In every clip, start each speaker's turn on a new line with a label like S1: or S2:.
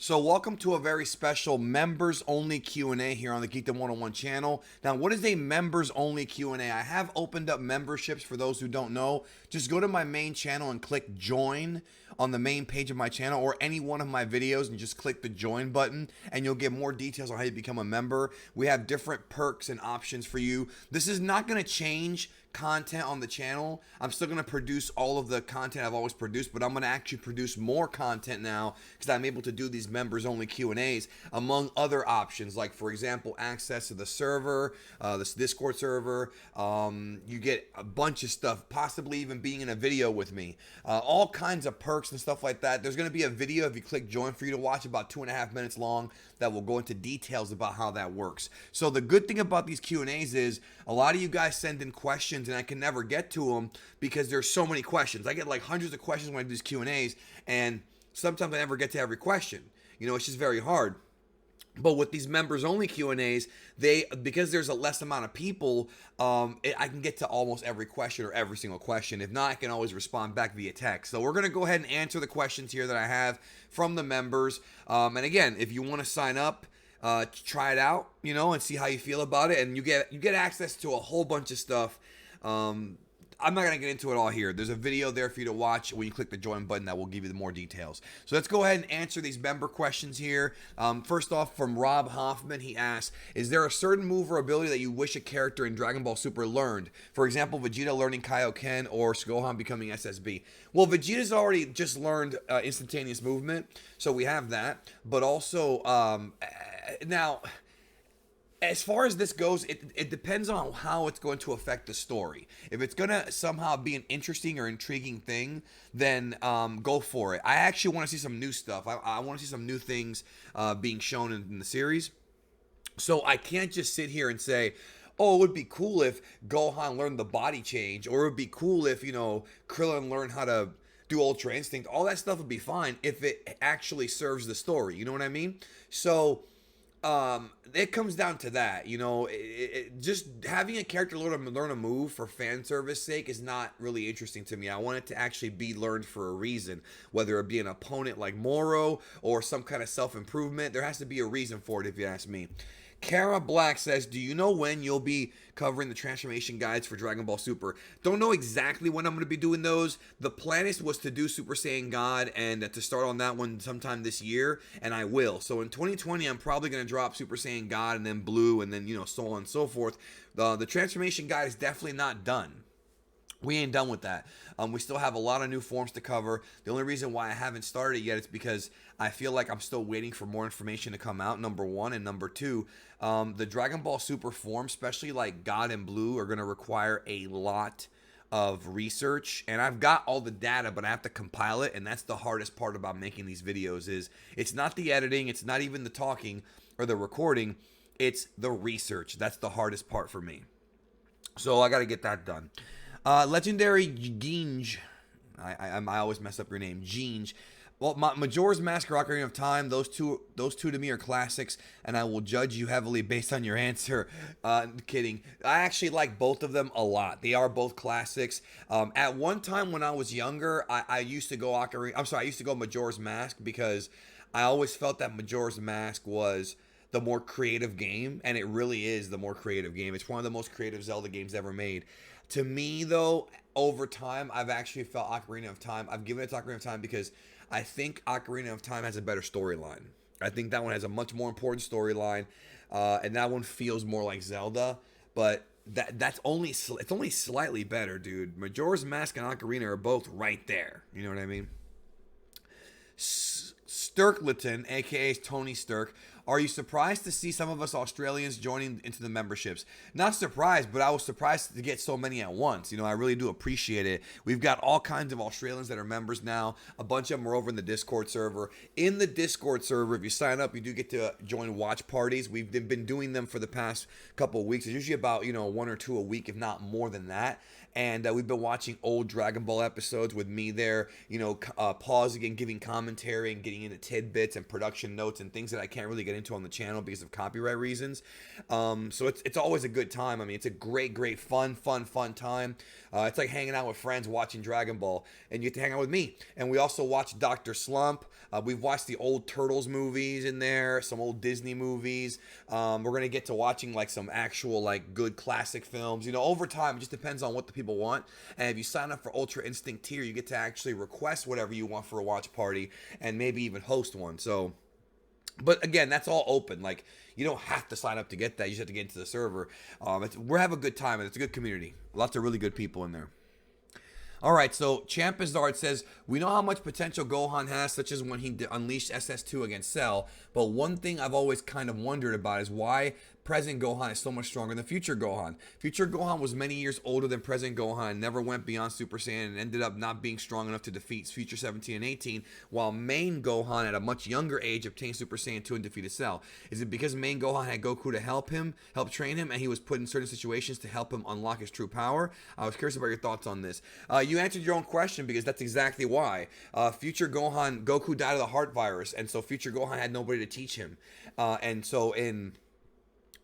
S1: So welcome to a very special members only Q&A here on the Geekdom 101 channel. Now, what is a members only Q&A? I have opened up memberships for those who don't know. Just go to my main channel and click join on the main page of my channel or any one of my videos and just click the join button and you'll get more details on how you become a member. We have different perks and options for you. This is not going to change content on the channel. I'm still going to produce all of the content I've always produced, but I'm going to actually produce more content now because I'm able to do these members only Q&As among other options, like for example access to the server, this Discord server. You get a bunch of stuff, possibly even being in a video with me, all kinds of perks and stuff like that. There's going to be a video if you click join for you to watch, about 2.5 minutes long, that will go into details about how that works. So the good thing about these Q&As is a lot of you guys send in questions and I can never get to them because there's so many questions. I get like hundreds of questions when I do these Q&As, and sometimes I never get to every question. You know, it's just very hard. But with these members only Q&As, because there's a less amount of people, I can get to almost every question or every single question. If not, I can always respond back via text. So we're going to go ahead and answer the questions here that I have from the members. And again, if you want to sign up, try it out, you know, and see how you feel about it. And you get access to a whole bunch of stuff. I'm not going to get into it all here. There's a video there for you to watch when you click the join button that will give you the more details. So let's go ahead and answer these member questions here. First off, from Rob Hoffman, he asks, is there a certain move or ability that you wish a character in Dragon Ball Super learned? For example, Vegeta learning Kaioken or Gohan becoming SSB. Well, Vegeta's already just learned instantaneous movement, so we have that. But also, now, as far as this goes, it depends on how it's going to affect the story. If it's going to somehow be an interesting or intriguing thing, then go for it. I actually want to see some new stuff. I want to see some new things being shown in the series. So I can't just sit here and say, oh, it would be cool if Gohan learned the body change, or it would be cool if, you know, Krillin learned how to do Ultra Instinct. All that stuff would be fine if it actually serves the story. You know what I mean? So it comes down to that, you know. Just having a character learn a move for fan service sake is not really interesting to me. I want it to actually be learned for a reason, whether it be an opponent like Moro or some kind of self-improvement. There has to be a reason for it, if you ask me. Kara Black says, do you know when you'll be covering the transformation guides for Dragon Ball Super? Don't know exactly when I'm going to be doing those. The plan was to do Super Saiyan God and to start on that one sometime this year, and I will. So in 2020, I'm probably going to drop Super Saiyan God and then Blue and then, you know, so on and so forth. The transformation guide is definitely not done. We ain't done with that. We still have a lot of new forms to cover. The only reason why I haven't started it yet is because I feel like I'm still waiting for more information to come out, number one. And number two, the Dragon Ball Super forms, especially like God and Blue, are going to require a lot of research. And I've got all the data, but I have to compile it. And that's the hardest part about making these videos is it's not the editing. It's not even the talking or the recording. It's the research. That's the hardest part for me. So I got to get that done. Legendary Ginge, I always mess up your name, Ginge. Well, Majora's Mask or Ocarina of Time, those two to me are classics, and I will judge you heavily based on your answer. Kidding. I actually like both of them a lot. They are both classics. At one time when I was younger, I used to go I used to go Majora's Mask because I always felt that Majora's Mask was the more creative game, and it really is the more creative game. It's one of the most creative Zelda games ever made. To me, though, over time, I've actually felt Ocarina of Time. I've given it to Ocarina of Time because I think Ocarina of Time has a better storyline. I think that one has a much more important storyline, and that one feels more like Zelda. But it's only slightly better, dude. Majora's Mask and Ocarina are both right there. You know what I mean? Sturkleton, aka Tony Sturk, are you surprised to see some of us Australians joining into the memberships? Not surprised, but I was surprised to get so many at once. You know, I really do appreciate it. We've got all kinds of Australians that are members now. A bunch of them are over in the Discord server. In the Discord server, if you sign up, you do get to join watch parties. We've been doing them for the past couple of weeks. It's usually about, you know, 1 or 2 a week, if not more than that. And we've been watching old Dragon Ball episodes with me there, you know, pausing and giving commentary and getting into tidbits and production notes and things that I can't really get into on the channel because of copyright reasons. So it's always a good time. I mean, it's a great fun time. It's like hanging out with friends watching Dragon Ball, and you get to hang out with me. And we also watch Dr. Slump. We've watched the old Turtles movies in there, some old Disney movies. We're gonna get to watching like some actual like good classic films. You know, over time, it just depends on what the people want. And if you sign up for Ultra Instinct tier, you get to actually request whatever you want for a watch party, and maybe even host one. So, but again, that's all open. Like, you don't have to sign up to get that. You just have to get into the server. We're having a good time, and it's a good community. Lots of really good people in there. All right, so Champizard says, we know how much potential Gohan has, such as when he unleashed SS2 against Cell, but one thing I've always kind of wondered about is why present Gohan is so much stronger than future Gohan. Future Gohan was many years older than present Gohan, never went beyond Super Saiyan, and ended up not being strong enough to defeat Future 17 and 18, while main Gohan at a much younger age obtained Super Saiyan 2 and defeated Cell. Is it because main Gohan had Goku to help train him, and he was put in certain situations to help him unlock his true power? I was curious about your thoughts on this. You answered your own question, because that's exactly why. Future Gohan, Goku died of the heart virus, and so Future Gohan had nobody to teach him. And so in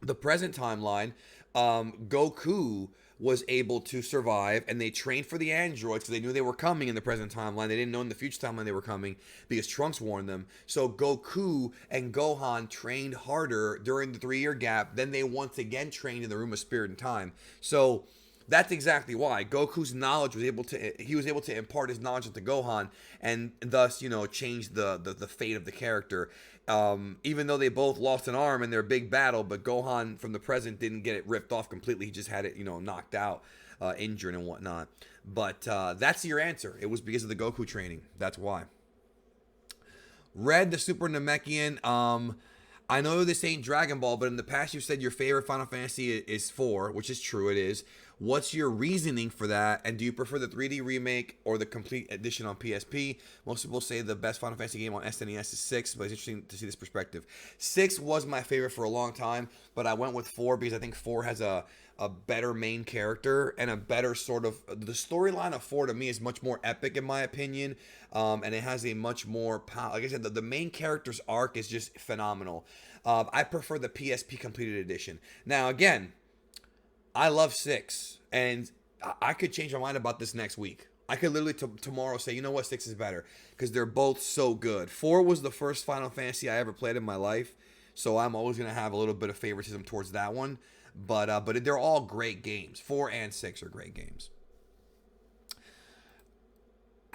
S1: the present timeline, Goku was able to survive, and they trained for the androids because they knew they were coming in the present timeline. They didn't know in the future timeline they were coming because Trunks warned them. So Goku and Gohan trained harder during the 3-year gap. Then they once again trained in the Room of Spirit and Time. So that's exactly why Goku's knowledge was able to impart his knowledge into Gohan, and thus, you know, change the fate of the character. Even though they both lost an arm in their big battle, but Gohan from the present didn't get it ripped off completely. He just had it, you know, knocked out, injured and whatnot. But that's your answer. It was because of the Goku training. That's why. Red the Super Namekian. I know this ain't Dragon Ball, but in the past you said your favorite Final Fantasy is 4, which is true, it is. What's your reasoning for that? And do you prefer the 3D remake or the complete edition on PSP? Most people say the best Final Fantasy game on SNES is 6, but it's interesting to see this perspective. 6 was my favorite for a long time, but I went with 4 because I think 4 has a better main character and a better sort of... The storyline of 4 to me is much more epic in my opinion, and it has a much more... Like I said, the main character's arc is just phenomenal. I prefer the PSP completed edition. Now, again, I love 6, and I could change my mind about this next week. I could literally tomorrow say, you know what, 6 is better, because they're both so good. 4 was the first Final Fantasy I ever played in my life, so I'm always going to have a little bit of favoritism towards that one. But they're all great games. 4 and 6 are great games.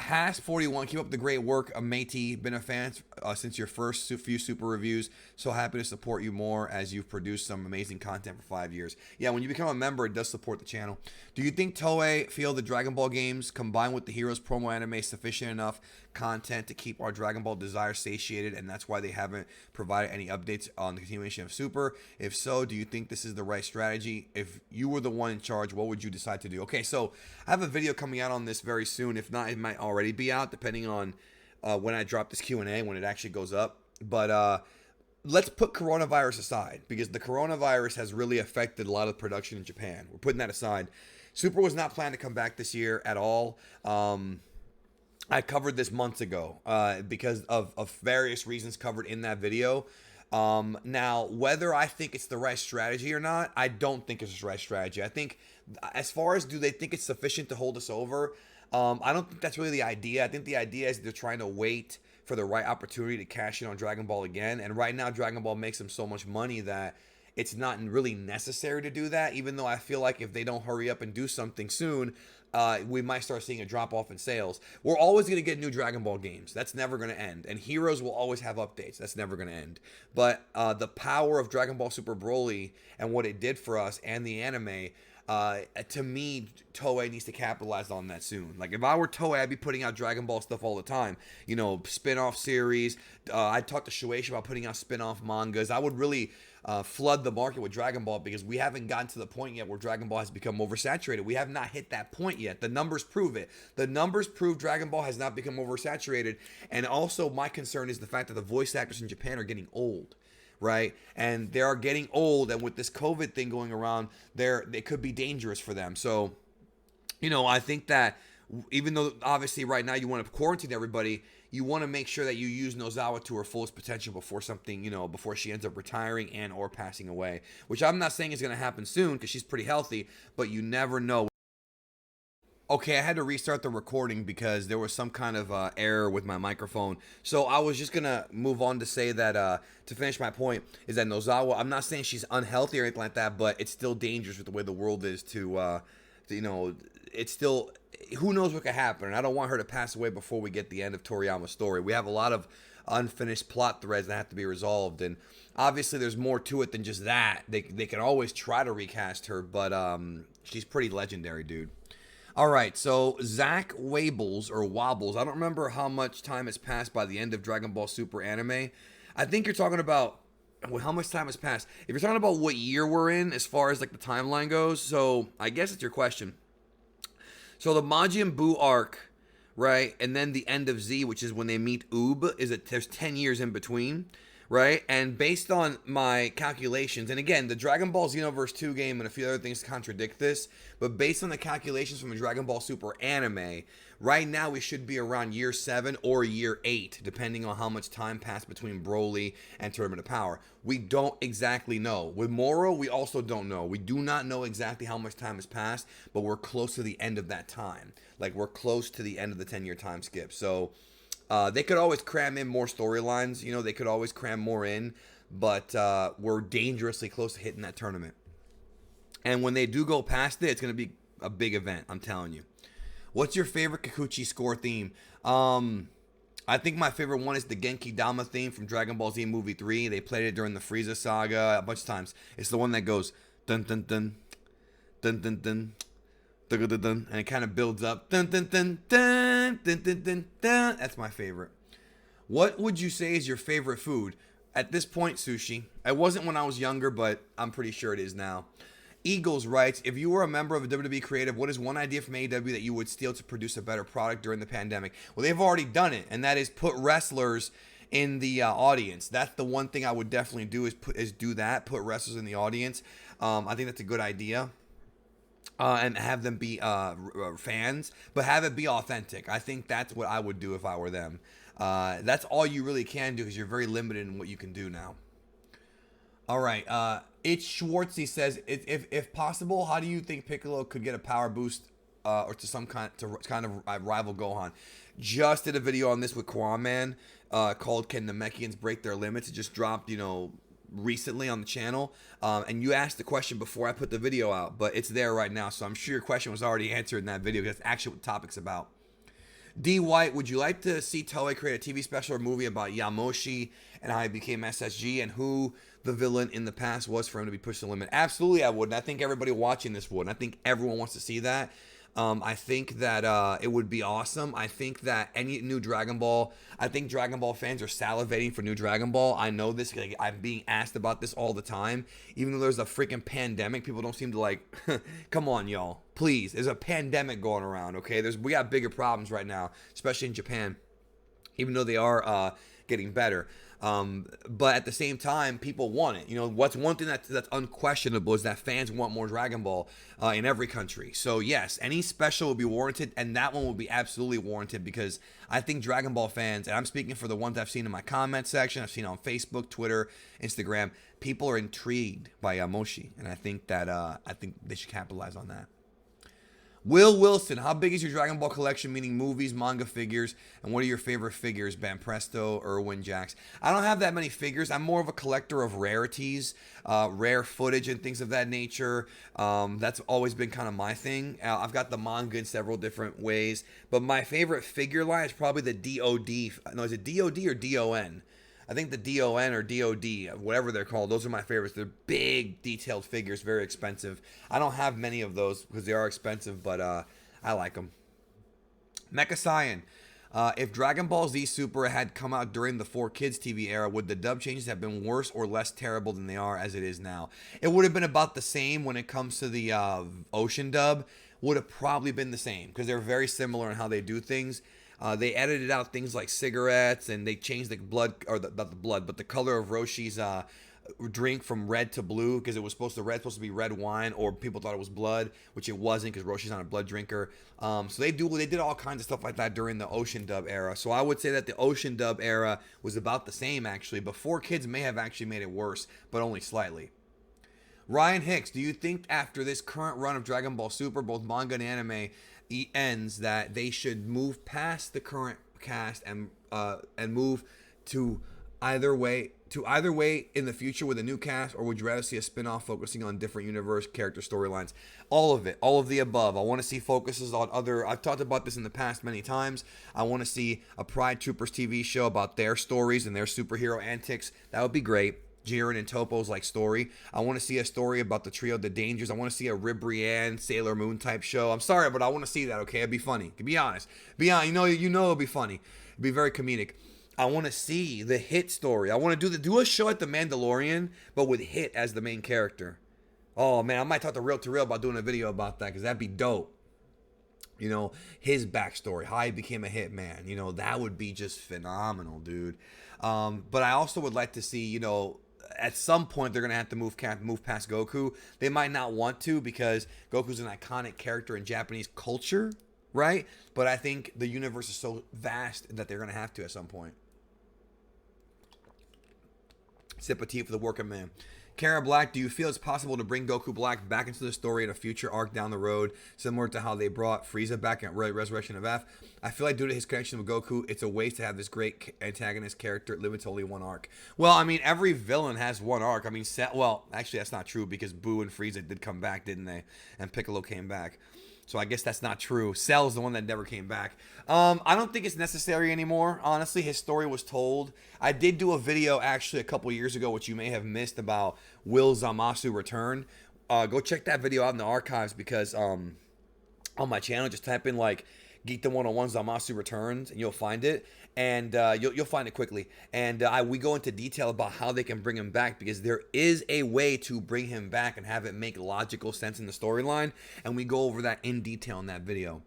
S1: Has41, keep up the great work, matey. Been a fan since your first few super reviews. So happy to support you more as you've produced some amazing content for 5 years. Yeah, when you become a member, it does support the channel. Do you think Toei feel the Dragon Ball games combined with the Heroes promo anime is sufficient enough content to keep our Dragon Ball desire satiated, and that's why they haven't provided any updates on the continuation of Super? If so, do you think this is the right strategy? If you were the one in charge, what would you decide to do? Okay, so I have a video coming out on this very soon. If not, it might already be out, depending on when I drop this Q&A, when it actually goes up. But let's put coronavirus aside, because the coronavirus has really affected a lot of production in Japan. We're putting that aside. Super was not planned to come back this year at all. I covered this months ago because of various reasons covered in that video. Now, whether I think it's the right strategy or not, I don't think it's the right strategy. I think, as far as do they think it's sufficient to hold us over, I don't think that's really the idea. I think the idea is they're trying to wait for the right opportunity to cash in on Dragon Ball again. And right now, Dragon Ball makes them so much money that it's not really necessary to do that, even though I feel like if they don't hurry up and do something soon, we might start seeing a drop-off in sales. We're always going to get new Dragon Ball games. That's never going to end. And Heroes will always have updates. That's never going to end. But the power of Dragon Ball Super Broly and what it did for us and the anime, to me, Toei needs to capitalize on that soon. Like, if I were Toei, I'd be putting out Dragon Ball stuff all the time. You know, spin-off series. I'd talk to Shueisha about putting out spin-off mangas. I would really flood the market with Dragon Ball, because we haven't gotten to the point yet where Dragon Ball has become oversaturated. We have not hit that point yet. The numbers prove it. The numbers prove Dragon Ball has not become oversaturated. And also, my concern is the fact that the voice actors in Japan are getting old. Right, and they are getting old, and with this COVID thing going around, they could be dangerous for them. So, you know, I think that even though obviously right now you want to quarantine everybody, you want to make sure that you use Nozawa to her fullest potential before something, before she ends up retiring and or passing away. Which I'm not saying is going to happen soon because she's pretty healthy, but you never know. Okay, I had to restart the recording because there was some kind of error with my microphone. So I was just gonna move on to say that to finish my point is that Nozawa. I'm not saying she's unhealthy or anything like that, but it's still dangerous with the way the world is. It's still, who knows what could happen, and I don't want her to pass away before we get the end of Toriyama's story. We have a lot of unfinished plot threads that have to be resolved, and obviously there's more to it than just that. They can always try to recast her, but she's pretty legendary, dude. All right, so Zach Wobbles. I don't remember how much time has passed by the end of Dragon Ball Super anime. I think you're talking about how much time has passed. If you're talking about what year we're in as far as like the timeline goes, so I guess it's your question. So the Majin Buu arc, right, and then the end of Z, which is when they meet Oob, there's 10 years in between. Right? And based on my calculations, and again, the Dragon Ball Xenoverse 2 game and a few other things contradict this, but based on the calculations from the Dragon Ball Super anime, right now we should be around year 7 or year 8, depending on how much time passed between Broly and Tournament of Power. We don't exactly know. With Moro, we also don't know. We do not know exactly how much time has passed, but we're close to the end of that time. Like, we're close to the end of the 10-year time skip. So they could always cram in more storylines. They could always cram more in, but we're dangerously close to hitting that tournament. And when they do go past it, it's going to be a big event, I'm telling you. What's your favorite Kikuchi score theme? I think my favorite one is the Genki Dama theme from Dragon Ball Z Movie 3. They played it during the Frieza saga a bunch of times. It's the one that goes dun dun dun dun dun dun. And it kind of builds up. Dun, dun, dun, dun, dun, dun, dun, dun. That's my favorite. What would you say is your favorite food? At this point, sushi. It wasn't when I was younger, but I'm pretty sure it is now. Eagles writes, if you were a member of a WWE creative, what is one idea from AEW that you would steal to produce a better product during the pandemic? Well, they've already done it, and that is put wrestlers in the audience. That's the one thing I would definitely do is do that, put wrestlers in the audience. I think that's a good idea. And have them be fans, but have it be authentic. I think that's what I would do if I were them. That's all you really can do because you're very limited in what you can do now. All right. It's Schwartzy says, if possible, how do you think Piccolo could get a power boost or to some kind of rival Gohan? Just did a video on this with Kwame called "Can the Namekians Break Their Limits?" It just dropped, recently on the channel, and you asked the question before I put the video out, but it's there right now, so I'm sure your question was already answered in that video because that's actually what the topic's about. D. White, would you like to see Toei create a TV special or movie about Yamoshi and how he became SSG and who the villain in the past was for him to be pushed to the limit? Absolutely, I would, and I think everybody watching this would, and I think everyone wants to see that. I think that it would be awesome. I think that any new Dragon Ball, I think Dragon Ball fans are salivating for new Dragon Ball. I know this. Like, I'm being asked about this all the time. Even though there's a freaking pandemic, people don't seem to like, come on, y'all. Please. There's a pandemic going around, okay? We got bigger problems right now, especially in Japan, even though they are getting better. But at the same time, people want it. What's one thing that's unquestionable is that fans want more Dragon Ball in every country. So yes, any special will be warranted, and that one will be absolutely warranted because I think Dragon Ball fans, and I'm speaking for the ones I've seen in my comment section, I've seen on Facebook, Twitter, Instagram, people are intrigued by Yamoshi, and I think that they should capitalize on that. Will Wilson, how big is your Dragon Ball collection, meaning movies, manga figures, and what are your favorite figures? Banpresto, Irwin, Jax. I don't have that many figures. I'm more of a collector of rarities, rare footage and things of that nature. That's always been kind of my thing. I've got the manga in several different ways, but my favorite figure line is probably the DOD. No, is it DOD or DON? I think the DON or DOD, whatever they're called, those are my favorites. They're big, detailed figures, very expensive. I don't have many of those because they are expensive, but I like them. Mecha Cyan, if Dragon Ball Z Super had come out during the 4Kids TV era, would the dub changes have been worse or less terrible than they are as it is now? It would have been about the same when it comes to the Ocean dub. Would have probably been the same because they're very similar in how they do things. They edited out things like cigarettes, and they changed the blood, or not the blood, but the color of Roshi's drink from red to blue because it was supposed to be red wine, or people thought it was blood, which it wasn't because Roshi's not a blood drinker. So they did all kinds of stuff like that during the Ocean Dub era. So I would say that the Ocean Dub era was about the same actually, but 4Kids may have actually made it worse, but only slightly. Ryan Hicks, do you think after this current run of Dragon Ball Super, both manga and anime, ends, that they should move past the current cast and move to either way in the future with a new cast, or would you rather see a spin-off focusing on different universe character storylines? All of it, all of the above. I want to see focuses on other, I've talked about this in the past many times. I want to see a Pride Troopers TV show about their stories and their superhero antics. That would be great. Jiren and Topo's like story. I want to see a story about the trio, the Dangers. I want to see a Ribrianne, Sailor Moon type show. I'm sorry, but I want to see that. Okay, it'd be funny. Be honest. Be honest. You know, it'll be funny. It'd be very comedic. I want to see the Hit story. I want to do a show like The Mandalorian, but with Hit as the main character. Oh man, I might talk to Real about doing a video about that because that'd be dope. You know, his backstory, how he became a hitman. You know, that would be just phenomenal, dude. But I also would like to see, you know, at some point they're gonna have to move past Goku. They might not want to because Goku's an iconic character in Japanese culture, right? But I think the universe is so vast that they're gonna have to at some point. Sip of tea for the working man. Kara Black, do you feel it's possible to bring Goku Black back into the story in a future arc down the road, similar to how they brought Frieza back at Resurrection of F? I feel like due to his connection with Goku, it's a waste to have this great antagonist character limit to only one arc. Well, I mean, every villain has one arc. I mean, well, actually, that's not true because Boo and Frieza did come back, didn't they? And Piccolo came back. So I guess that's not true. Cell's the one that never came back. I don't think it's necessary anymore. Honestly, his story was told. I did do a video actually a couple years ago, which you may have missed, about will Zamasu return. Go check that video out in the archives because on my channel, just type in like Geekdom 101 Zamasu returns and you'll find it. And you'll find it quickly. And we go into detail about how they can bring him back because there is a way to bring him back and have it make logical sense in the storyline. And we go over that in detail in that video.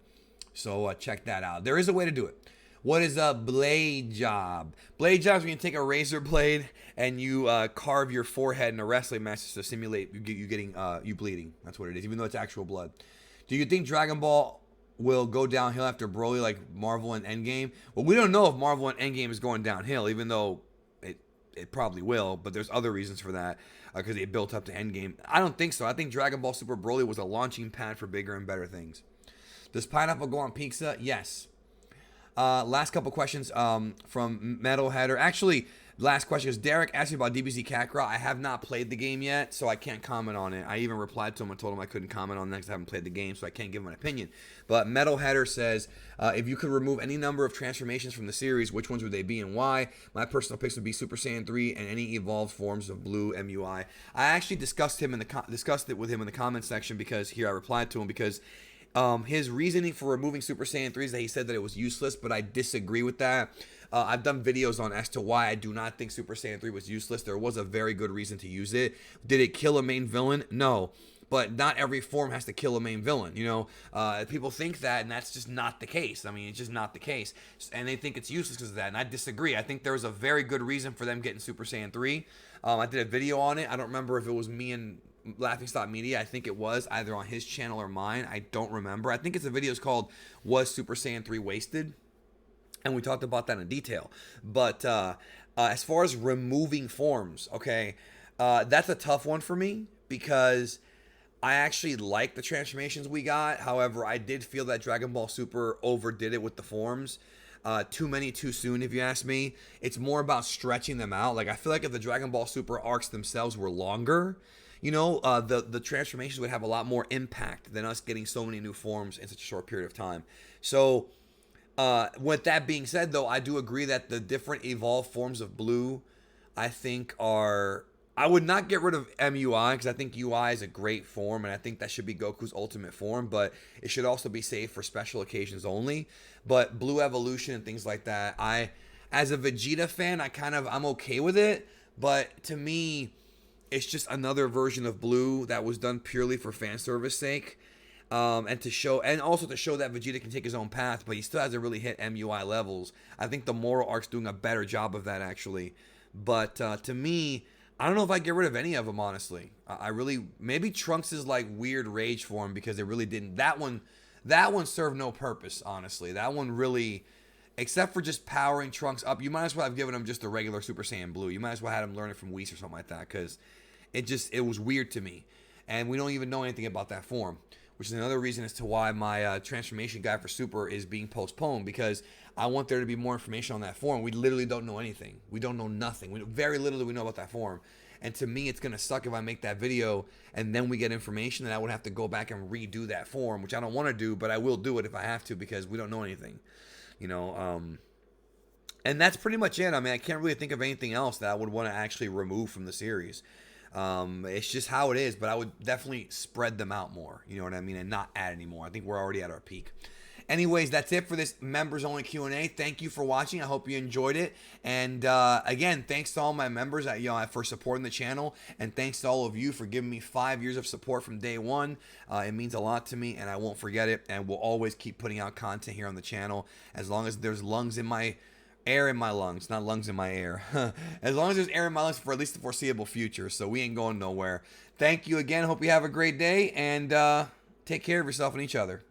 S1: So check that out. There is a way to do it. What is a blade job? Blade job is when you take a razor blade and you carve your forehead in a wrestling match to simulate you bleeding. That's what it is, even though it's actual blood. Do you think Dragon Ball will go downhill after Broly like Marvel and Endgame? Well, we don't know if Marvel and Endgame is going downhill, even though it probably will, but there's other reasons for that because they built up to Endgame. I don't think so. I think Dragon Ball Super Broly was a launching pad for bigger and better things. Does pineapple go on pizza? Yes. Last couple questions from Metalheader. Actually, last question is Derek asked me about DBZ Kakarot. I have not played the game yet, so I can't comment on it. I even replied to him and told him I couldn't comment on it because I haven't played the game, so I can't give him an opinion. But Metalheader says, if you could remove any number of transformations from the series, which ones would they be and why? My personal picks would be Super Saiyan 3 and any evolved forms of Blue MUI. I actually discussed it with him in the comment section because here I replied to him because his reasoning for removing Super Saiyan 3 is that he said that it was useless, but I disagree with that. I've done videos on as to why I do not think Super Saiyan 3 was useless. There was a very good reason to use it. Did it kill a main villain? No. But not every form has to kill a main villain, you know? People think that, and that's just not the case. I mean, it's just not the case. And they think it's useless because of that, and I disagree. I think there was a very good reason for them getting Super Saiyan 3. I did a video on it. I don't remember if it was me and Laughingstock Media. I think it was either on his channel or mine. I don't remember. I think it's a video called Was Super Saiyan 3 Wasted? And we talked about that in detail. But as far as removing forms, okay, that's a tough one for me because I actually like the transformations we got. However, I did feel that Dragon Ball Super overdid it with the forms. Too many too soon, if you ask me. It's more about stretching them out. Like, I feel like if the Dragon Ball Super arcs themselves were longer, you know, the transformations would have a lot more impact than us getting so many new forms in such a short period of time. So, with that being said, though, I do agree that the different evolved forms of Blue, I think are... I would not get rid of MUI because I think UI is a great form and I think that should be Goku's ultimate form, but it should also be saved for special occasions only. But Blue Evolution and things like that, as a Vegeta fan, I'm okay with it, but to me, it's just another version of Blue that was done purely for fan service sake. And also to show that Vegeta can take his own path, but he still hasn't really hit MUI levels. I think the Moral arc's doing a better job of that, actually. But to me, I don't know if I get rid of any of them, honestly. I really, maybe Trunks is like weird rage form because it really didn't. That one served no purpose, honestly. That one really, except for just powering Trunks up, you might as well have given him just a regular Super Saiyan Blue. You might as well have him learn it from Whis or something like that, because it was weird to me. And we don't even know anything about that form, which is another reason as to why my transformation guide for Super is being postponed, because I want there to be more information on that form. We literally don't know anything. We don't know nothing. Very little do we know about that form. And to me, it's going to suck if I make that video and then we get information that I would have to go back and redo that form, which I don't want to do, but I will do it if I have to because we don't know anything. You know, and that's pretty much it. I mean, I can't really think of anything else that I would want to actually remove from the series. It's just how it is, but I would definitely spread them out more, you know what I mean, and not add any more. I think we're already at our peak. Anyways, that's it for this members only Q&A. Thank you for watching. I hope you enjoyed it. And again, thanks to all my members for supporting the channel, and thanks to all of you for giving me 5 years of support from day one. It means a lot to me, and I won't forget it. And we'll always keep putting out content here on the channel as long as there's air in my lungs, not lungs in my air. As long as there's air in my lungs for at least the foreseeable future, so we ain't going nowhere. Thank you again. Hope you have a great day, and take care of yourself and each other.